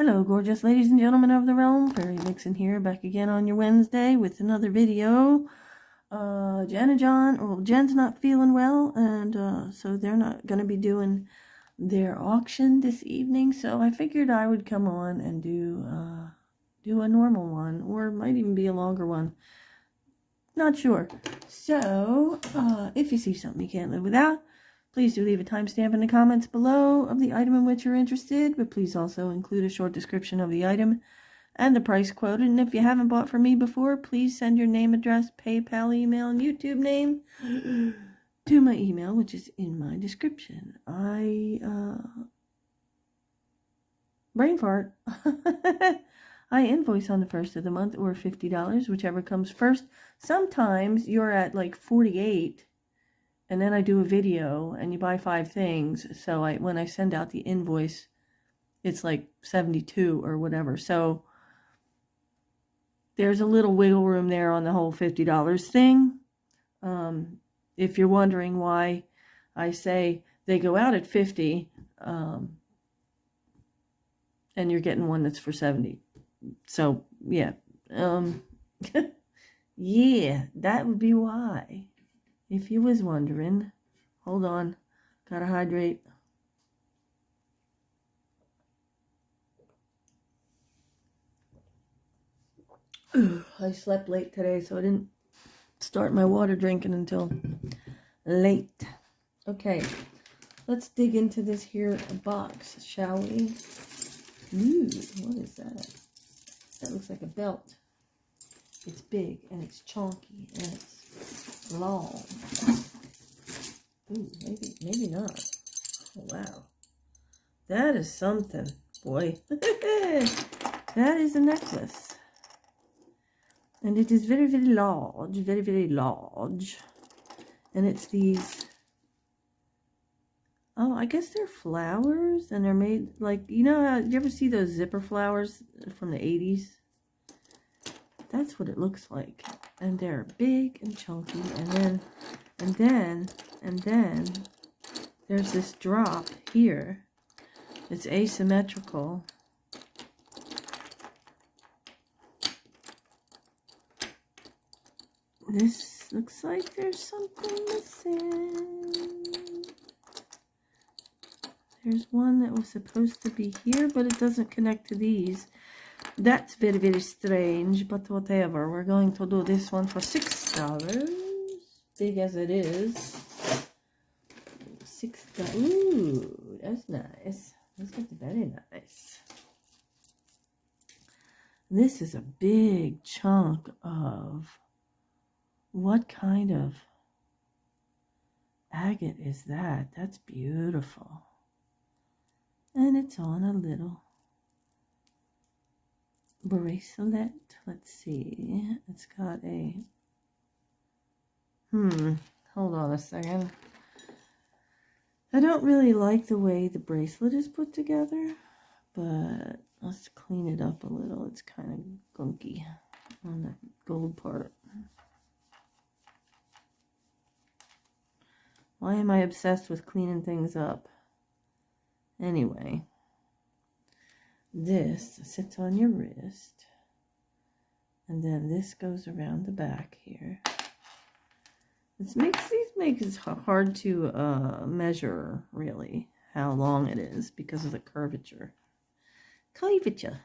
Hello, gorgeous ladies and gentlemen of the realm. Faery Vixen here, back again on your Wednesday with another video. Jen and John, well, Jen's not feeling well, and so they're not going to be doing their auction this evening. So I figured I would come on and do a normal one, or it might even be a longer one. Not sure. So if you see something you can't live without, please do leave a timestamp in the comments below of the item in which you're interested, but please also include a short description of the item and the price quoted. And if you haven't bought from me before, please send your name, address, PayPal, email, and YouTube name to my email, which is in my description. Brain fart. I invoice on the first of the month, or $50, whichever comes first. Sometimes you're at like 48. And then I do a video and you buy 5 things. So when I send out the invoice, it's like 72 or whatever. So there's a little wiggle room there on the whole $50 thing. If you're wondering why I say they go out at 50, and you're getting one that's for 70. So yeah, yeah, that would be why. If you was wondering. Hold on. Gotta hydrate. I slept late today, so I didn't start my water drinking until late. Okay. Let's dig into this here box, shall we? Ooh, what is that? That looks like a belt. It's big, and it's chunky, and it's long. Ooh, maybe not. Oh, wow. That is something, boy. That is a necklace. And it is very, very large. Very, very large. And it's these... Oh, I guess they're flowers. And they're made like... You know how... You ever see those zipper flowers from the 80s? That's what it looks like. And they're big and chunky. And then there's this drop here. It's asymmetrical. This looks like there's something missing. There's one that was supposed to be here, but it doesn't connect to these. That's very, very strange, but whatever. We're going to do this one for $6. Big as it is. $6. Ooh, that's nice. That's very nice. This is a big chunk of... What kind of agate is that? That's beautiful. And it's on a little bracelet. Let's see. It's got a... Hold on a second. I don't really like the way the bracelet is put together, but let's clean it up a little. It's kind of gunky on the gold part. Why am I obsessed with cleaning things up? Anyway, this sits on your wrist, and then this goes around the back here. These makes it hard to measure, really, how long it is because of the curvature. Curvature.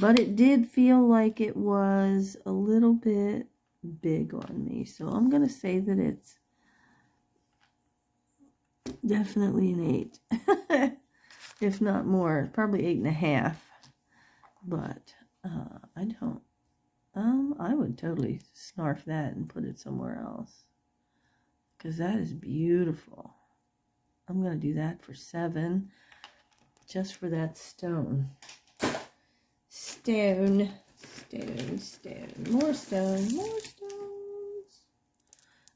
But it did feel like it was a little bit big on me, so I'm going to say that it's definitely an 8. If not more, probably 8.5. But I don't. I would totally snarf that and put it somewhere else, because that is beautiful. I'm going to do that for $7, just for that stone. Stone. More stone.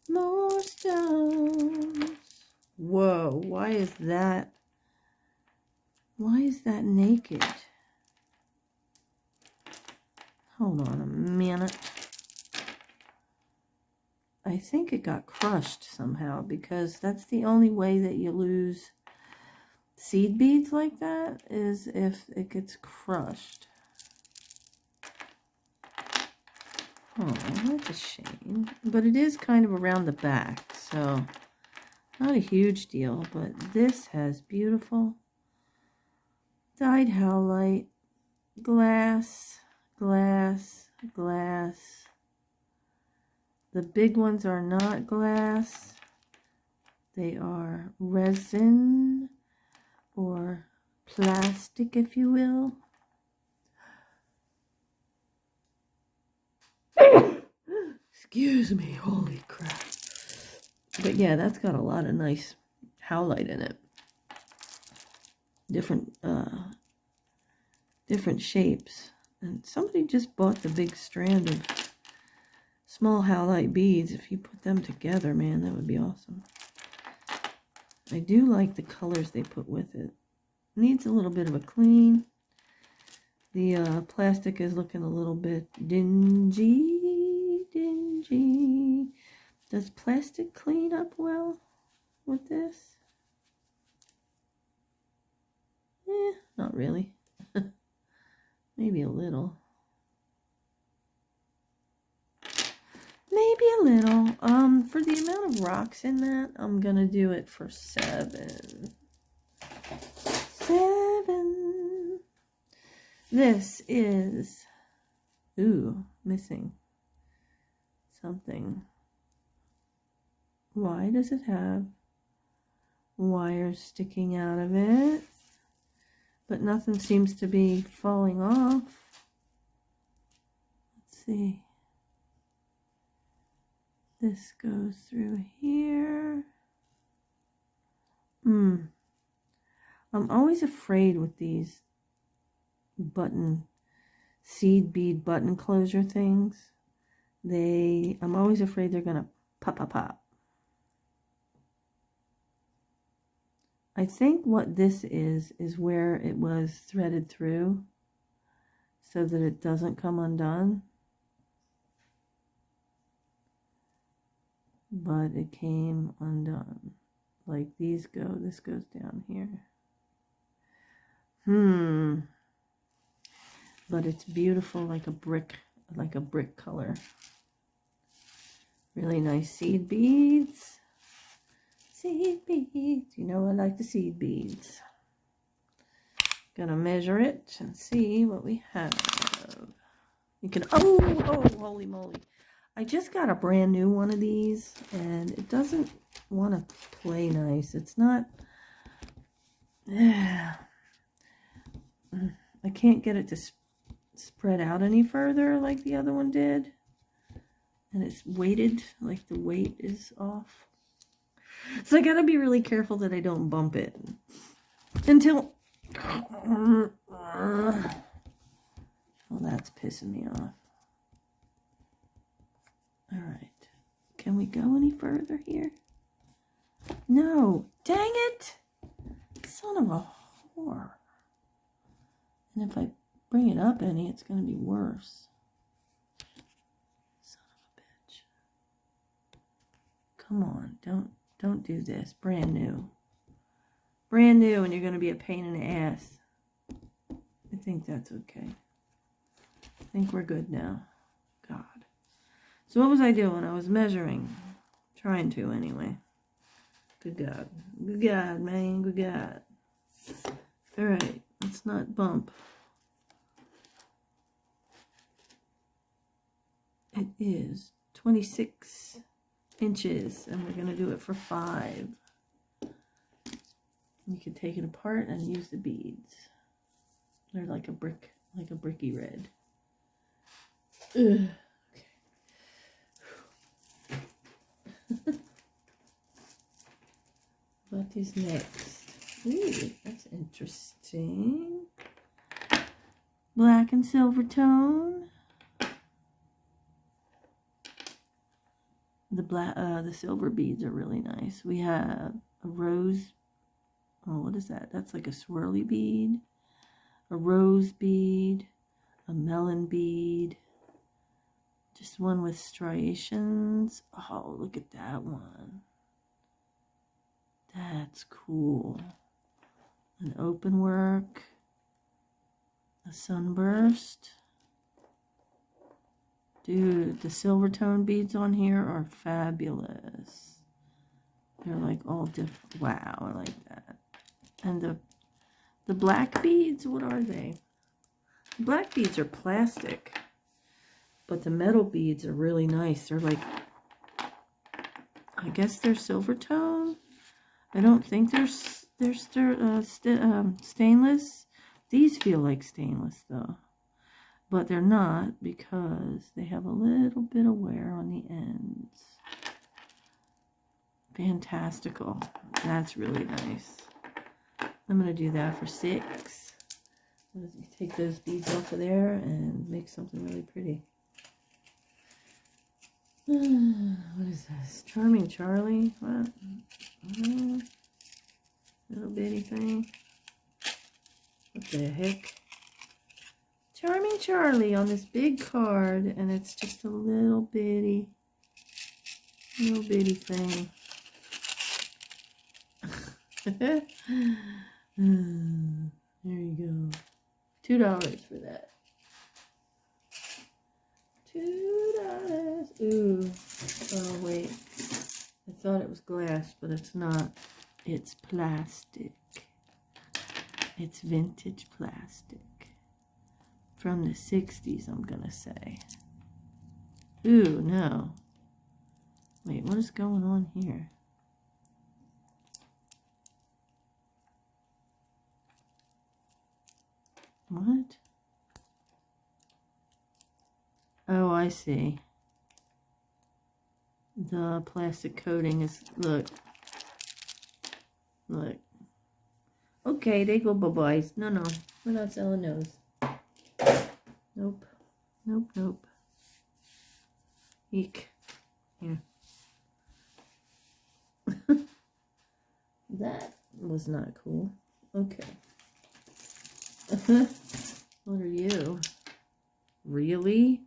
More stones. Whoa, why is that naked? Hold on a minute. I think it got crushed somehow, because that's the only way that you lose seed beads like that is if it gets crushed. Oh, that's a shame. But it is kind of around the back, so not a huge deal. But this has beautiful dyed howlite, glass, glass, glass. The big ones are not glass. They are resin or plastic, if you will. Excuse me, holy crap. But yeah, that's got a lot of nice howlite in it. Different shapes. And somebody just bought the big strand of small howlite beads. If you put them together, man, that would be awesome. I do like the colors they put with it. Needs a little bit of a clean. The plastic is looking a little bit dingy. Does plastic clean up well with this? Not really. Maybe a little. Maybe a little. For the amount of rocks in that, I'm gonna do it for 7. 7. This is, missing something. Why does it have wires sticking out of it? But nothing seems to be falling off. Let's see. This goes through here. I'm always afraid with these seed bead button closure things. I'm always afraid they're gonna pop. I think what this is where it was threaded through so that it doesn't come undone. But it came undone. Like these go, this goes down here. But it's beautiful, like a brick color. Really nice seed beads. Seed beads. You know I like the seed beads. Gonna measure it and see what we have. You can, oh, holy moly. I just got a brand new one of these and it doesn't want to play nice. It's not, I can't get it to spread out any further like the other one did. And it's weighted, like the weight is off. So I gotta be really careful that I don't bump it until, well, that's pissing me off. All right, can we go any further here? No, dang it, son of a whore. And if I bring it up any, it's gonna be worse. Son of a bitch. Come on, don't do this. Brand new, and you're gonna be a pain in the ass. I think that's okay. I think we're good now. God. So what was I doing? I was measuring. Trying to, anyway. Good God. Good God, man. Good God. Alright. Let's not bump. It is 26 inches. And we're going to do it for 5. You can take it apart and use the beads. They're like a bricky red. Ugh. What is next? Ooh, that's interesting. Black and silver tone. The silver beads are really nice. We have a rose. Oh, what is that? That's like a swirly bead. A rose bead. A melon bead. Just one with striations. Oh, look at that one. That's cool. an open work, a sunburst. Dude, the silver tone beads on here are fabulous. They're like all different. Wow, I like that. And the black beads, what are they? Black beads are plastic, but the metal beads are really nice. They're like, I guess they're silver tone. I don't think they're stainless. These feel like stainless though, but they're not because they have a little bit of wear on the ends. Fantastical. That's really nice. I'm going to do that for 6. Take those beads off of there and make something really pretty. What is this? Charming Charlie? What? Little bitty thing. What the heck? Charming Charlie on this big card, and it's just a little bitty thing. There you go. $2 for that. $2. Ooh. Oh, wait. I thought it was glass, but it's not. It's plastic. It's vintage plastic. From the 60s, I'm gonna say. Ooh, no. Wait, what is going on here? What? Oh, I see. The plastic coating is, look. Look. Okay, they go bye-byes. No, no. We're not selling those. Nope. Nope, nope. Eek. Here. That was not cool. Okay. What are you? Really?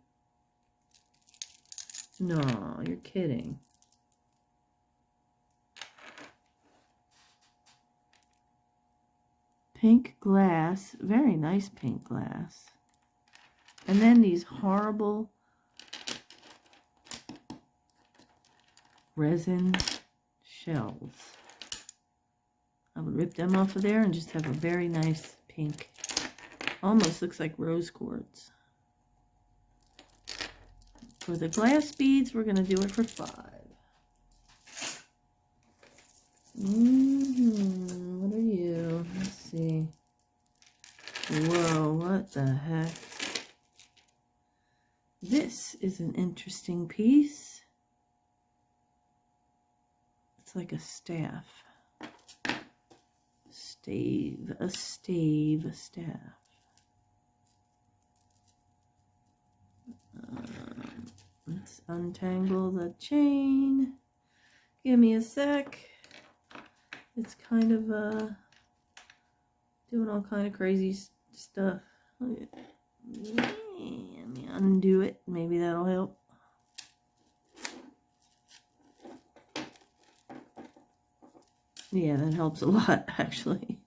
No, you're kidding. Pink glass. Very nice pink glass. And then these horrible resin shells. I would rip them off of there and just have a very nice pink. Almost looks like rose quartz. For the glass beads, we're going to do it for 5. What are you? Let's see. Whoa, what the heck? This is an interesting piece. It's like a staff. A staff. Let's untangle the chain. Give me a sec. It's kind of doing all kind of crazy stuff. Let me undo it. Maybe that'll help. Yeah, that helps a lot, actually.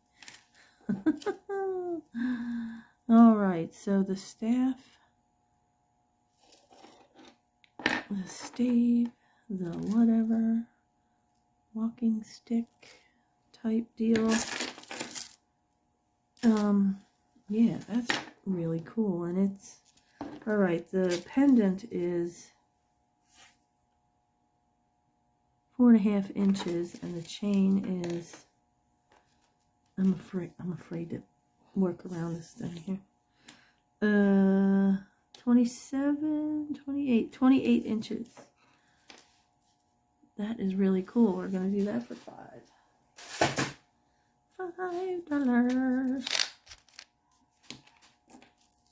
All right, so the staff, the stave, the whatever, walking stick type deal. Yeah, that's really cool. And it's, all right, the pendant is 4.5 inches, and the chain is, I'm afraid to work around this thing here. 28 inches. That is really cool. We're going to do that for $5.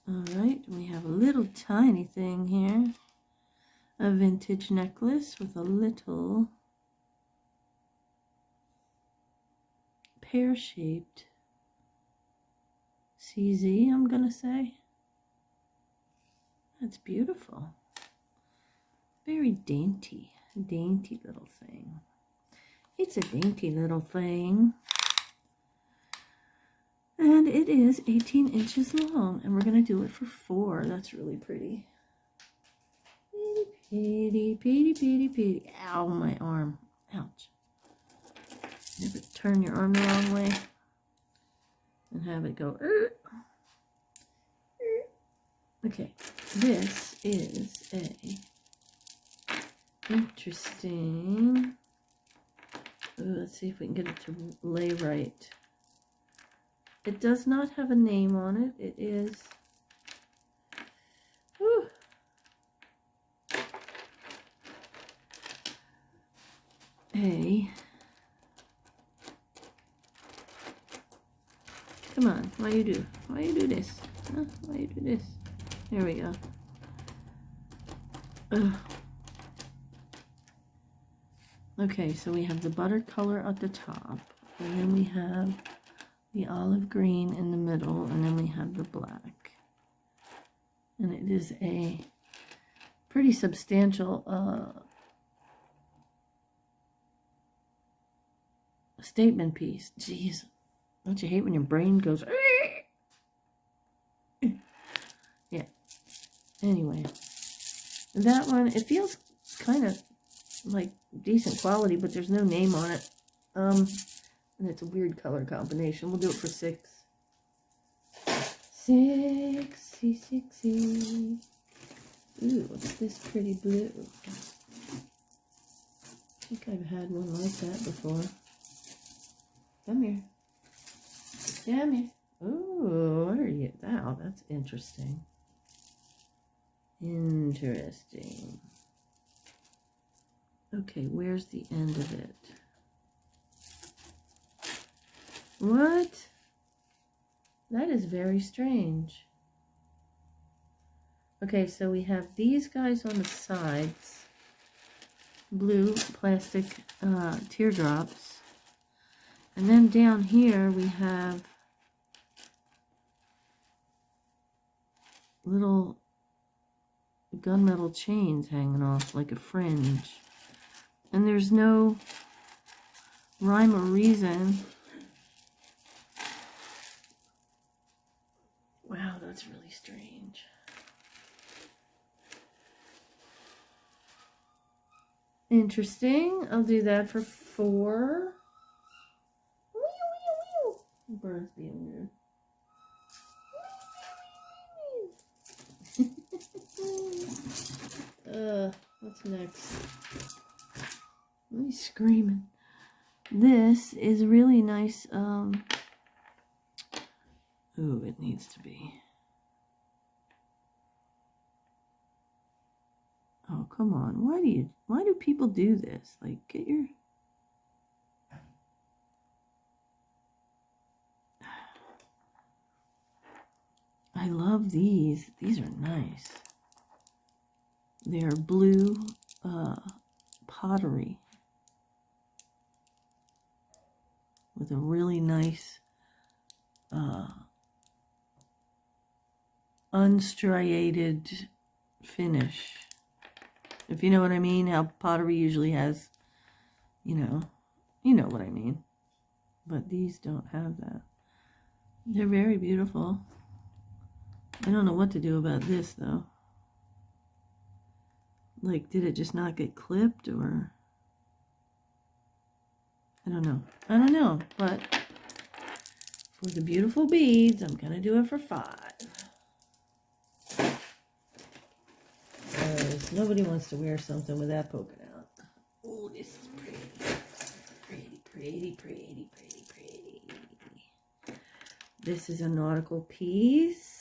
Alright, we have a little tiny thing here. A vintage necklace with a little pear-shaped CZ, I'm going to say. That's beautiful. Very dainty. Dainty little thing. It's a dainty little thing. And it is 18 inches long, and we're going to do it for 4. That's really pretty. Pretty, pretty, pretty, pretty. Ow, my arm. Ouch. Never turn your arm the wrong way and have it go. Okay, this is a interesting. Ooh, let's see if we can get it to lay right. It does not have a name on it. It is. Whew, come on, why you do this? Huh? Why you do this? There we go. Ugh. Okay, so we have the butter color at the top, and then we have the olive green in the middle, and then we have the black. And it is a pretty substantial statement piece. Jeez, don't you hate when your brain goes? Yeah. Anyway, that one, it feels kind of like decent quality, but there's no name on it. And it's a weird color combination. We'll do it for 6. 6. Ooh, what's this pretty blue? I think I've had one like that before. Come here. Come here. Ooh, what are you? Oh, that's interesting. Interesting. Okay, where's the end of it? What? That is very strange. Okay, so we have these guys on the sides. Blue plastic teardrops. And then down here we have little gunmetal chains hanging off like a fringe. And there's no rhyme or reason. Wow, that's really strange. Interesting. I'll do that for 4. Bird's being weird. What's next? He's screaming. This is really nice. Ooh, it needs to be. Oh, come on. Why do people do this? Like, get your... I love these. These are nice. They're blue pottery with a really nice unstriated finish. If you know what I mean, how pottery usually has, you know what I mean. But these don't have that. They're very beautiful. I don't know what to do about this, though. Like, did it just not get clipped, or... I don't know, but for the beautiful beads, I'm going to do it for 5. Because nobody wants to wear something with that poking out. Oh, this is pretty. Pretty, pretty, pretty, pretty, pretty. This is a nautical piece.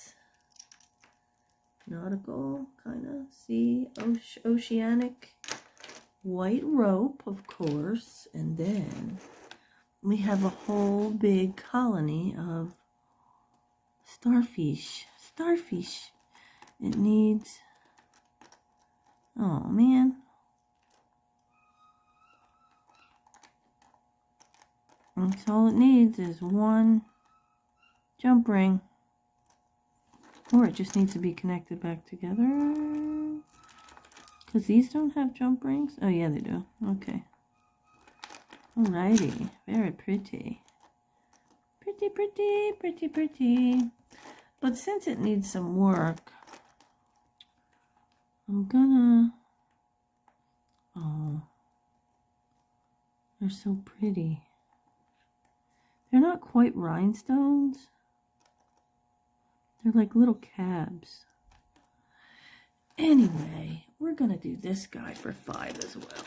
Nautical, kind of, see, oceanic white rope, of course, and then we have a whole big colony of starfish. It needs, oh man, that's all it needs is one jump ring. Or it just needs to be connected back together. Because these don't have jump rings. Oh, yeah, they do. Okay. Alrighty. Very pretty. pretty, pretty, pretty, pretty. But since it needs some work, I'm gonna... Oh, they're so pretty. They're not quite rhinestones. They're like little cabs. Anyway, we're gonna do this guy for 5 as well.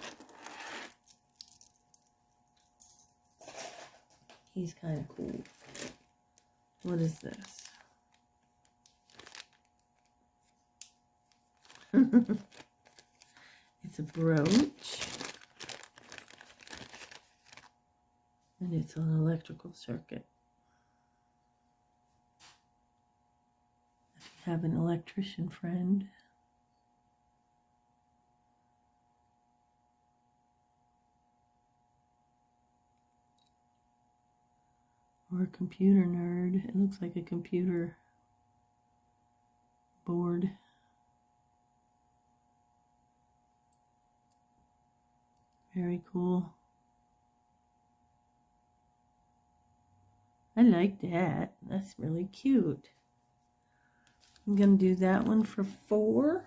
He's kind of cool. What is this? It's a brooch. And it's an electrical circuit. If you have an electrician friend. Or a computer nerd. It looks like a computer board. Very cool. I like that. That's really cute. I'm going to do that one for 4.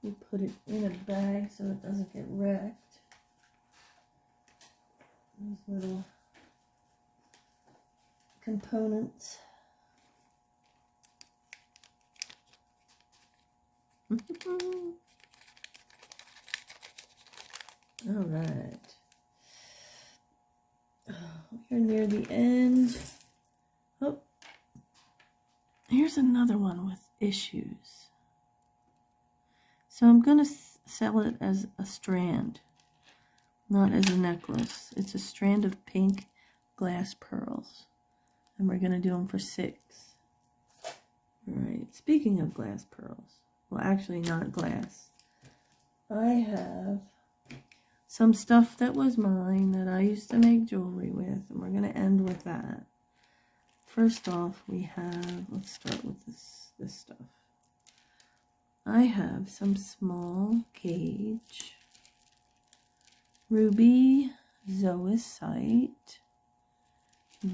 We put it in a bag so it doesn't get wrecked. These little components. All right. We're near the end. Oh, here's another one with issues. So I'm going to sell it as a strand, not as a necklace. It's a strand of pink glass pearls. And we're going to do them for 6. All right. Speaking of glass pearls. Well, actually not glass. I have some stuff that was mine that I used to make jewelry with. And we're going to end with that. First off, we have, let's start with this stuff. I have some small gauge ruby zoisite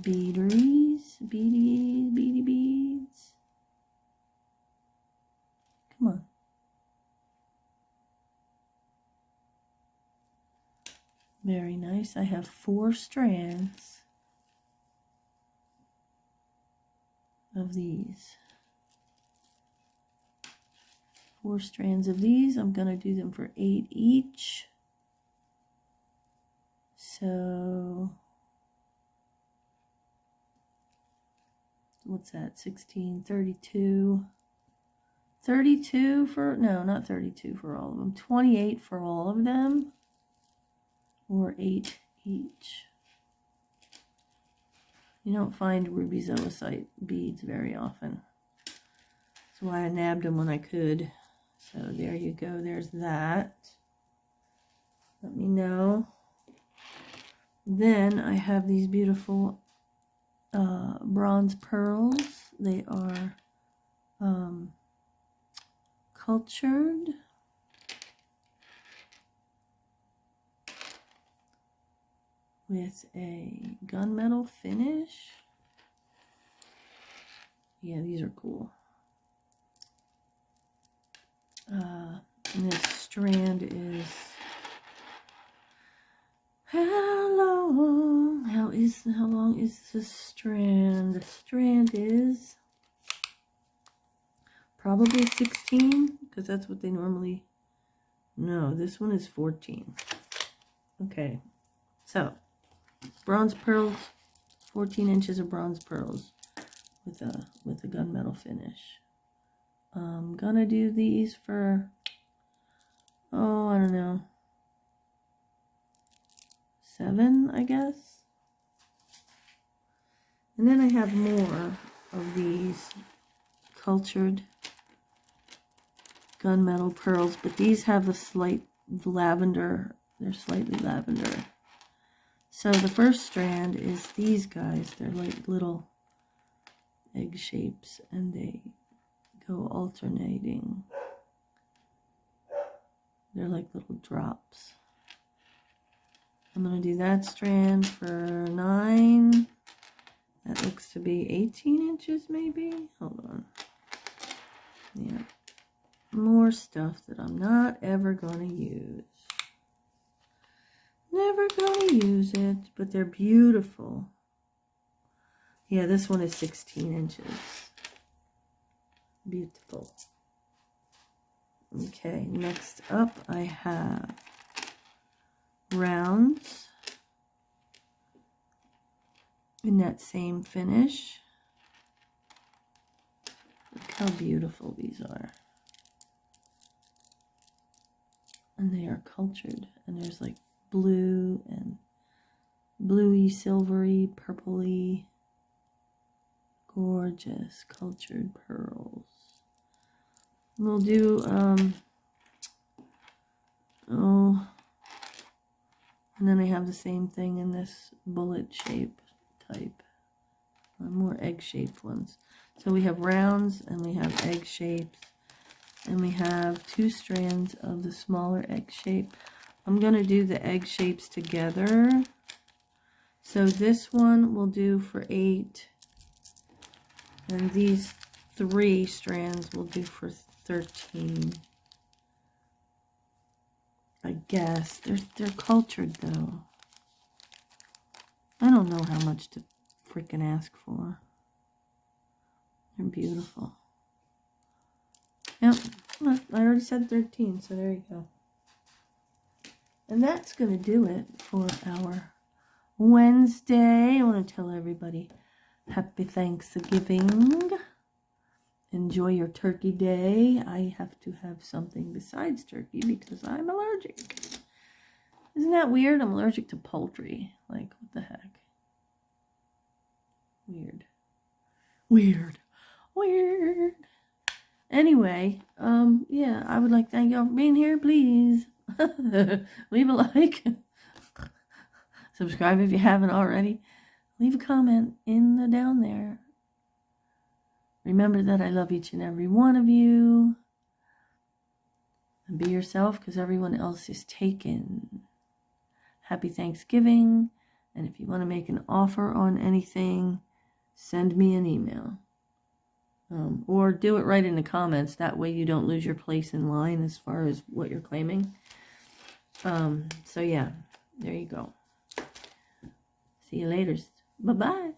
beads. Beady beads. Come on. Very nice. I have 4 strands of these. 4 strands of these. I'm going to do them for 8 each. So, what's that? 16, 32. 32 for, no, not 32 for all of them. 28 for all of them. Or 8 each. You don't find ruby zoisite beads very often. That's why I nabbed them when I could. So there you go. There's that. Let me know. Then I have these beautiful bronze pearls. They are cultured. With a gunmetal finish. Yeah, these are cool. And this strand is how long is this strand? The strand is probably 16 because that's what they normally. No, this one is 14. Okay, so. Bronze pearls, 14 inches of bronze pearls with a gunmetal finish. I'm gonna do these for, oh, I don't know, 7, I guess. And then I have more of these cultured gunmetal pearls, but these have a slight lavender. They're slightly lavender. So the first strand is these guys. They're like little egg shapes and they go alternating. They're like little drops. I'm going to do that strand for 9. That looks to be 18 inches maybe. Hold on. Yeah. More stuff that I'm not ever going to use. Never going to use it, but they're beautiful. Yeah, this one is 16 inches. Beautiful. Okay, next up I have rounds in that same finish. Look how beautiful these are. And they are cultured. And there's like blue and bluey, silvery, purpley, gorgeous cultured pearls. We'll do, and then I have the same thing in this bullet shape type. More egg-shaped ones. So we have rounds and we have egg shapes. And we have 2 strands of the smaller egg shape. I'm going to do the egg shapes together. So this one will do for 8. And these 3 strands will do for 13. I guess. They're cultured though. I don't know how much to freaking ask for. They're beautiful. Yep, look, I already said 13, so there you go. And that's going to do it for our Wednesday. I want to tell everybody happy Thanksgiving. Enjoy your turkey day. I have to have something besides turkey because I'm allergic. Isn't that weird? I'm allergic to poultry. Like, what the heck? Weird. Weird. Weird. Anyway, yeah, I would like to thank y'all for being here. Please leave a like. Subscribe if you haven't already. Leave a comment down there. Remember that I love each and every one of you. And be yourself because everyone else is taken. Happy Thanksgiving. And if you want to make an offer on anything, send me an email. Or do it right in the comments. That way you don't lose your place in line as far as what you're claiming. So yeah, there you go. See you later. Bye-bye.